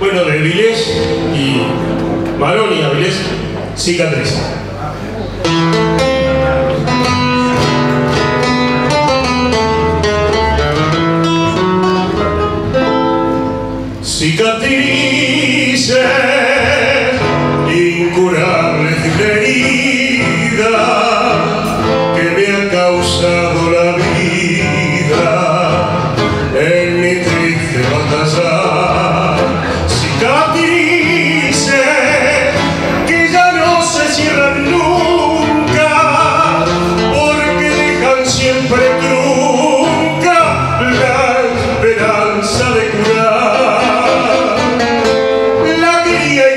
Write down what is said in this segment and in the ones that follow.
Bueno, de Avilés y Marón y Avilés, Cicatriz. Cicatrices incurables de una herida que me ha causado la vida en mi triste batalla. Cicatrices que ya no se cierran nunca porque dejan siempre trunca la esperanza de curar.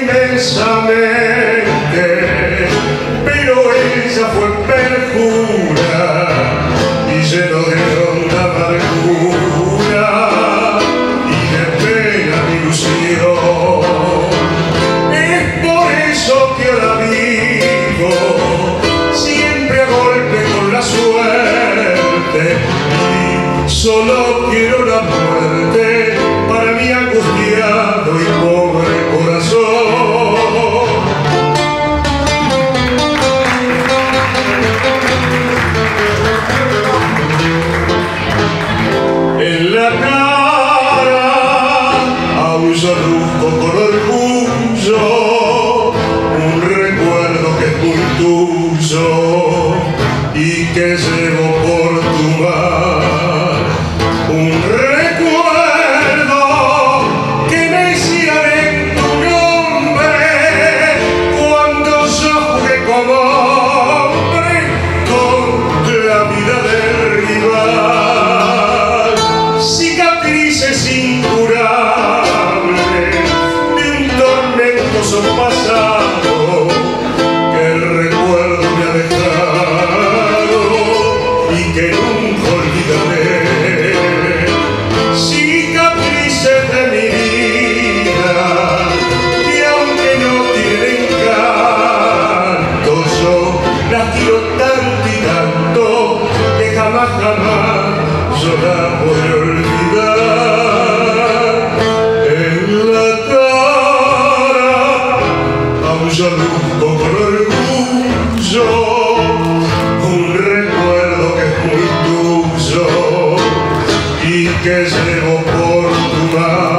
Inmensamente, pero ella fue perjura y lleno de honda amargura y de pena de ilusión. Es por eso que ahora vivo siempre a golpe con la suerte y solo quiero la muerte para mi angustiado y pobre corazón. En la cara aún yo arruzco con orgullo un recuerdo que es muy tuyo y que llevo por tu mar. Un recuerdo que me hicieron en tu nombre cuando yo jugué como hombre con la vida del rival. Cicatrices incurables de un tormentoso pasado que el recuerdo me ha dejado y que nunca olvidaré. Cicatrices de mi vida que aunque no tienen canto yo las quiero tanto y tanto que jamás yo la podré olvidar. En la cara aún yo arruzco con orgullo un recuerdo que es muy tuyo y que llevo por tu mano.